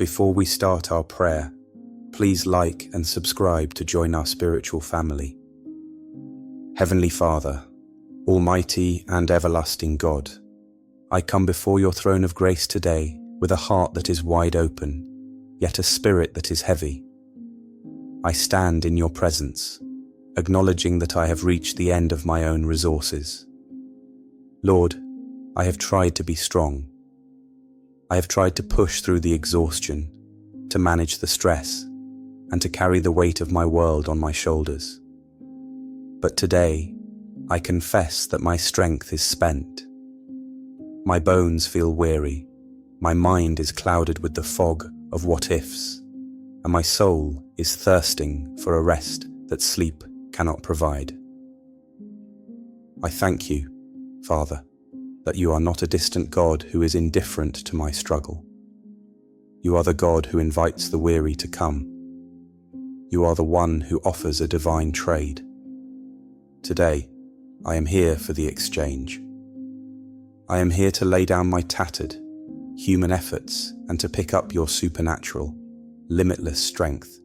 Before we start our prayer, please like and subscribe to join our spiritual family. Heavenly Father, Almighty and everlasting God, I come before your throne of grace today with a heart that is wide open, yet a spirit that is heavy. I stand in your presence, acknowledging that I have reached the end of my own resources. Lord, I have tried to be strong. I have tried to push through the exhaustion, to manage the stress, and to carry the weight of my world on my shoulders. But today, I confess that my strength is spent. My bones feel weary, my mind is clouded with the fog of what-ifs, and my soul is thirsting for a rest that sleep cannot provide. I thank you, Father, that you are not a distant God who is indifferent to my struggle. You are the God who invites the weary to come. You are the one who offers a divine trade. Today, I am here for the exchange. I am here to lay down my tattered, human efforts and to pick up your supernatural, limitless strength.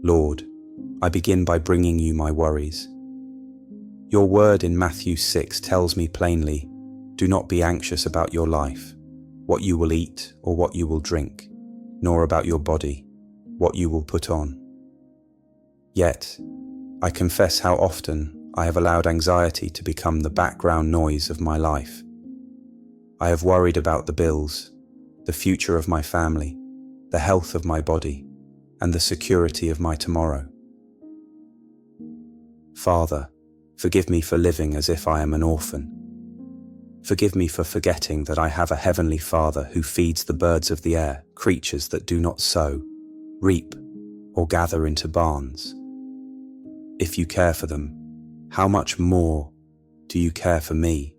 Lord, I begin by bringing you my worries. Your word in Matthew 6 tells me plainly, do not be anxious about your life, what you will eat or what you will drink, nor about your body, what you will put on. Yet, I confess how often I have allowed anxiety to become the background noise of my life. I have worried about the bills, the future of my family, the health of my body, and the security of my tomorrow. Father, forgive me for living as if I am an orphan. Forgive me for forgetting that I have a heavenly Father who feeds the birds of the air, creatures that do not sow, reap, or gather into barns. If you care for them, how much more do you care for me,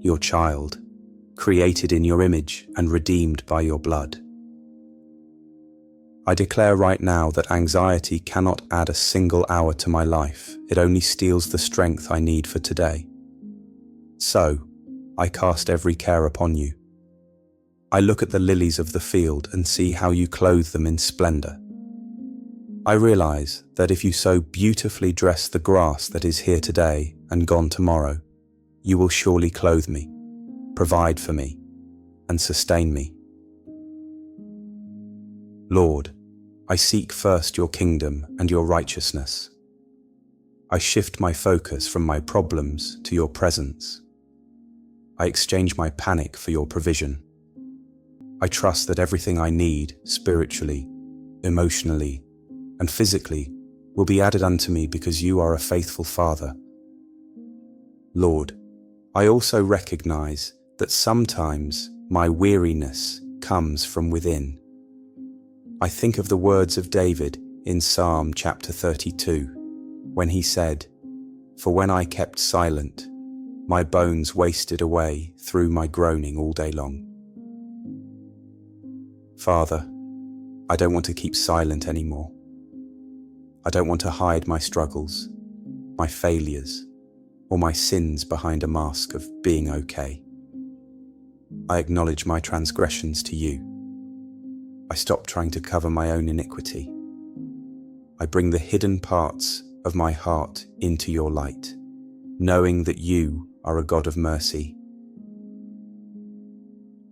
your child, created in your image and redeemed by your blood? I declare right now that anxiety cannot add a single hour to my life. It only steals the strength I need for today. So, I cast every care upon you. I look at the lilies of the field and see how you clothe them in splendor. I realize that if you so beautifully dress the grass that is here today and gone tomorrow, you will surely clothe me, provide for me, and sustain me. Lord, I seek first your kingdom and your righteousness. I shift my focus from my problems to your presence. I exchange my panic for your provision. I trust that everything I need spiritually, emotionally, and physically will be added unto me because you are a faithful Father. Lord, I also recognize that sometimes my weariness comes from within. I think of the words of David in Psalm chapter 32, when he said, "For when I kept silent, my bones wasted away through my groaning all day long." Father, I don't want to keep silent anymore. I don't want to hide my struggles, my failures, or my sins behind a mask of being okay. I acknowledge my transgressions to you. I stop trying to cover my own iniquity. I bring the hidden parts of my heart into your light, knowing that you are a God of mercy.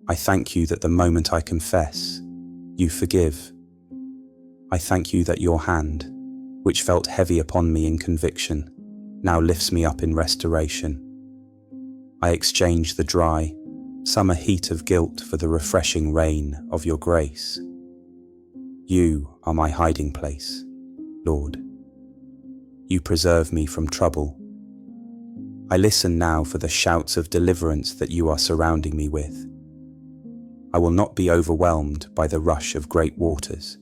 I thank you that the moment I confess, you forgive. I thank you that your hand, which felt heavy upon me in conviction, now lifts me up in restoration. I exchange the dry, summer heat of guilt for the refreshing rain of your grace. You are my hiding place, Lord. You preserve me from trouble. I listen now for the shouts of deliverance that you are surrounding me with. I will not be overwhelmed by the rush of great waters,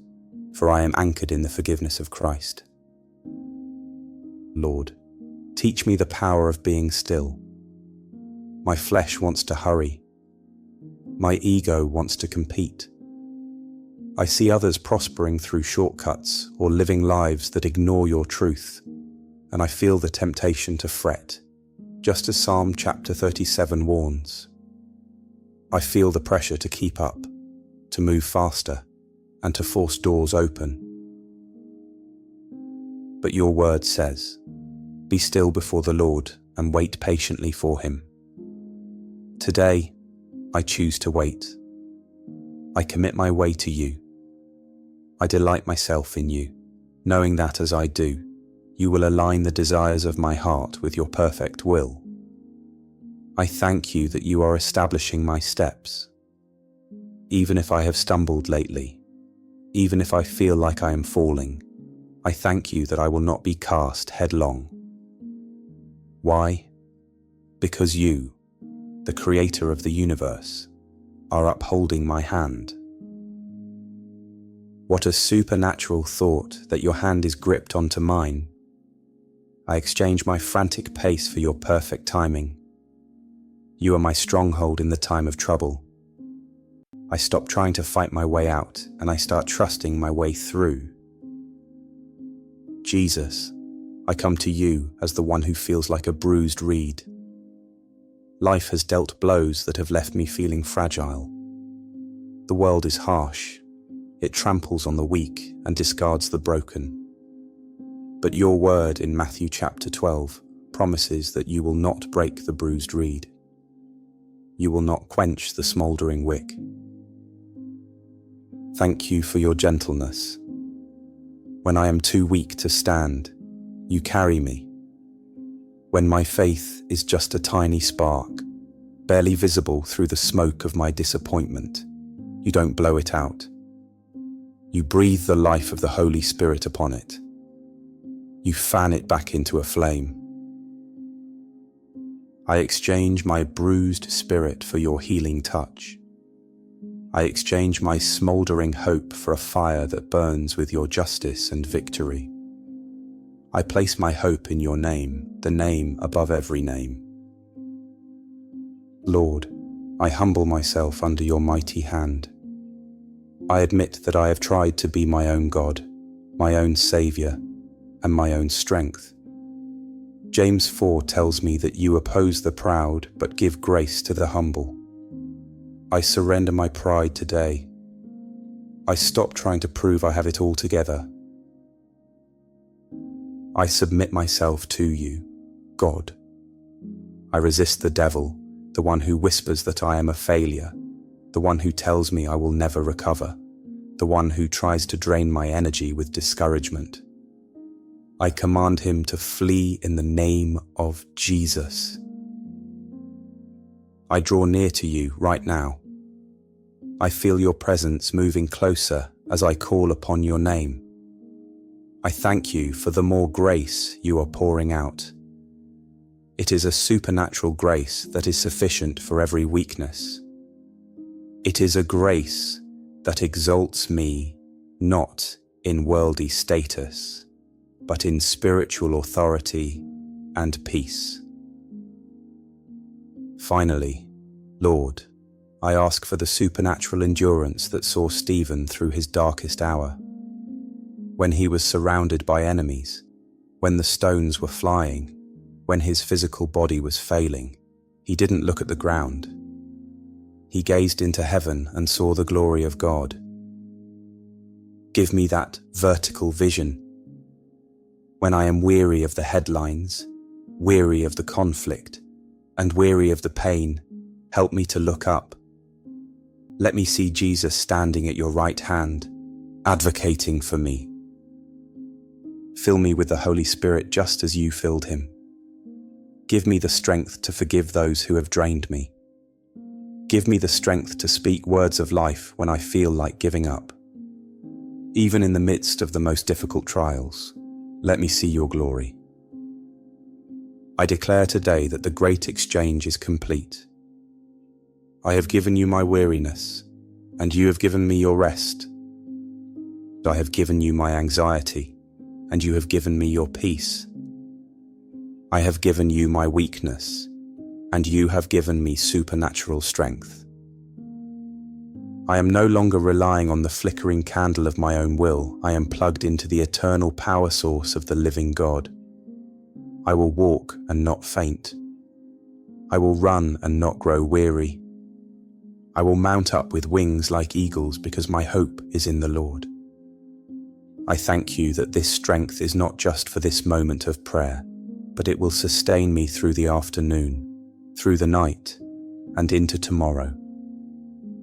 for I am anchored in the forgiveness of Christ. Lord, teach me the power of being still. My flesh wants to hurry. My ego wants to compete. I see others prospering through shortcuts or living lives that ignore your truth, and I feel the temptation to fret, just as Psalm chapter 37 warns. I feel the pressure to keep up, to move faster, and to force doors open. But your word says, "Be still before the Lord and wait patiently for him." Today, I choose to wait. I commit my way to you. I delight myself in you, knowing that as I do, you will align the desires of my heart with your perfect will. I thank you that you are establishing my steps. Even if I have stumbled lately, even if I feel like I am falling, I thank you that I will not be cast headlong. Why? Because you, the creator of the universe, are upholding my hand. What a supernatural thought that your hand is gripped onto mine. I exchange my frantic pace for your perfect timing. You are my stronghold in the time of trouble. I stop trying to fight my way out and I start trusting my way through. Jesus, I come to you as the one who feels like a bruised reed. Life has dealt blows that have left me feeling fragile. The world is harsh. It tramples on the weak and discards the broken. But your word in Matthew chapter 12 promises that you will not break the bruised reed. You will not quench the smouldering wick. Thank you for your gentleness. When I am too weak to stand, you carry me. When my faith is just a tiny spark, barely visible through the smoke of my disappointment, you don't blow it out. You breathe the life of the Holy Spirit upon it. You fan it back into a flame. I exchange my bruised spirit for your healing touch. I exchange my smouldering hope for a fire that burns with your justice and victory. I place my hope in your name, the name above every name. Lord, I humble myself under your mighty hand. I admit that I have tried to be my own God, my own Saviour, and my own strength. James 4 tells me that you oppose the proud but give grace to the humble. I surrender my pride today. I stop trying to prove I have it all together. I submit myself to you, God. I resist the devil, the one who whispers that I am a failure, the one who tells me I will never recover, the one who tries to drain my energy with discouragement. I command him to flee in the name of Jesus. I draw near to you right now. I feel your presence moving closer as I call upon your name. I thank you for the more grace you are pouring out. It is a supernatural grace that is sufficient for every weakness. It is a grace that exalts me not in worldly status, but in spiritual authority and peace. Finally, Lord, I ask for the supernatural endurance that saw Stephen through his darkest hour. When he was surrounded by enemies, when the stones were flying, when his physical body was failing, he didn't look at the ground. He gazed into heaven and saw the glory of God. Give me that vertical vision. When I am weary of the headlines, weary of the conflict, and weary of the pain, help me to look up. Let me see Jesus standing at your right hand, advocating for me. Fill me with the Holy Spirit just as you filled him. Give me the strength to forgive those who have drained me. Give me the strength to speak words of life when I feel like giving up. Even in the midst of the most difficult trials, let me see your glory. I declare today that the great exchange is complete. I have given you my weariness, and you have given me your rest. I have given you my anxiety, and you have given me your peace. I have given you my weakness, and you have given me supernatural strength. I am no longer relying on the flickering candle of my own will. I am plugged into the eternal power source of the living God. I will walk and not faint. I will run and not grow weary. I will mount up with wings like eagles because my hope is in the Lord. I thank you that this strength is not just for this moment of prayer, but it will sustain me through the afternoon, through the night, and into tomorrow.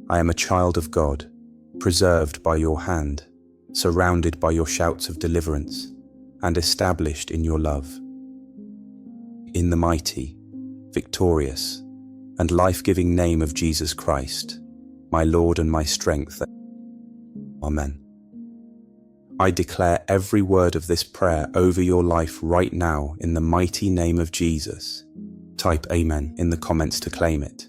I am a child of God, preserved by your hand, surrounded by your shouts of deliverance, and established in your love. In the mighty, victorious, and life-giving name of Jesus Christ, my Lord and my strength. Amen. I declare every word of this prayer over your life right now in the mighty name of Jesus. Type Amen in the comments to claim it.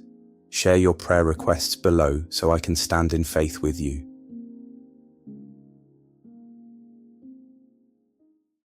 Share your prayer requests below so I can stand in faith with you.